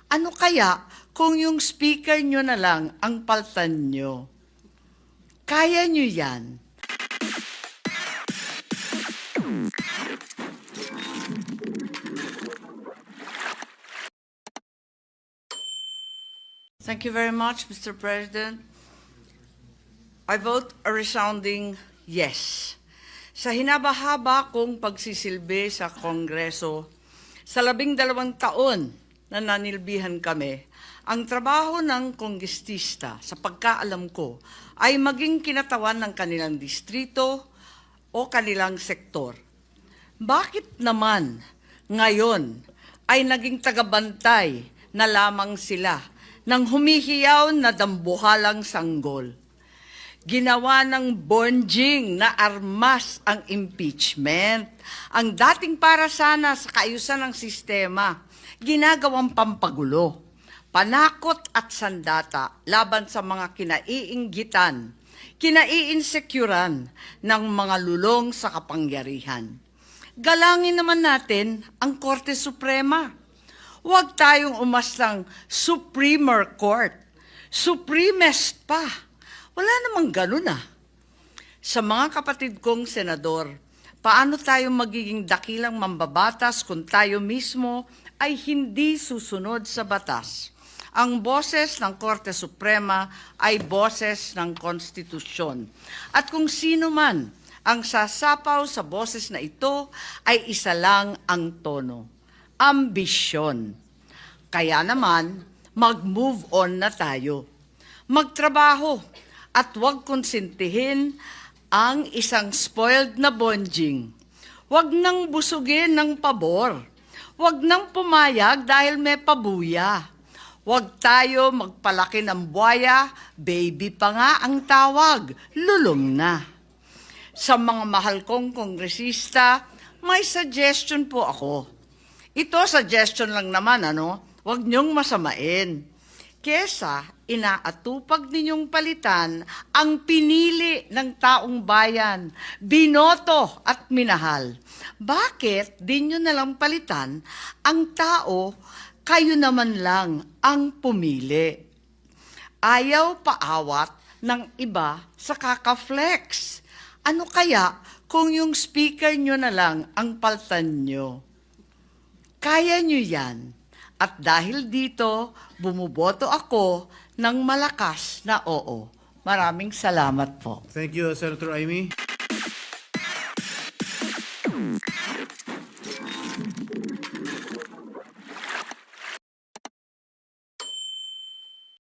Ano kaya kung yung speaker nyo na lang ang paltan nyo? Kaya nyo yan. Thank you very much, Mr. President. I vote a resounding yes. Sa hinaba-haba kong pagsisilbi sa Kongreso, sa 12 taon na nanilbihan kami, ang trabaho ng kongrestista, sa pagkaalam ko, ay maging kinatawan ng kanilang distrito o kanilang sektor. Bakit naman ngayon ay naging tagabantay na lamang sila ng humihiyaw na dambuhalang sanggol? Ginawa ng bonjing na armas ang impeachment. Ang dating para sana sa kaayusan ng sistema, ginagawang pampagulo, panakot at sandata laban sa mga kinaiinggitan, kinaiinsecuran ng mga lulong sa kapangyarihan. Galangin naman natin ang Korte Suprema. Huwag tayong umastang Supreme Court, Supremest pa. Wala namang ganun ah. Sa mga kapatid kong senador, paano tayo magiging dakilang mambabatas kung tayo mismo ay hindi susunod sa batas? Ang boses ng Korte Suprema ay boses ng konstitusyon. At kung sino man ang sasapaw sa boses na ito ay isa lang ang tono: ambisyon. Kaya naman, mag-move on na tayo. Magtrabaho at huwag konsintihin ang isang spoiled na bonjing. Huwag nang busugin ng pabor. Huwag nang pumayag dahil may pabuya. Huwag tayo magpalaki ng buwaya, baby pa nga ang tawag, lulong na. Sa mga mahal kong kongresista, may suggestion po ako. Ito suggestion lang naman, Huwag niyong masamain. Kesa inaatupag ninyong palitan ang pinili ng taong bayan, binoto at minahal. Bakit di nyo nalang palitan ang tao, kayo naman lang ang pumili? Ayaw paawat ng iba sa kakaflex. Ano kaya kung yung speaker nyo na lang ang paltan nyo? Kaya nyo yan. At dahil dito, bumuboto ako ng malakas na oo. Maraming salamat po. Thank you, Senator Amy.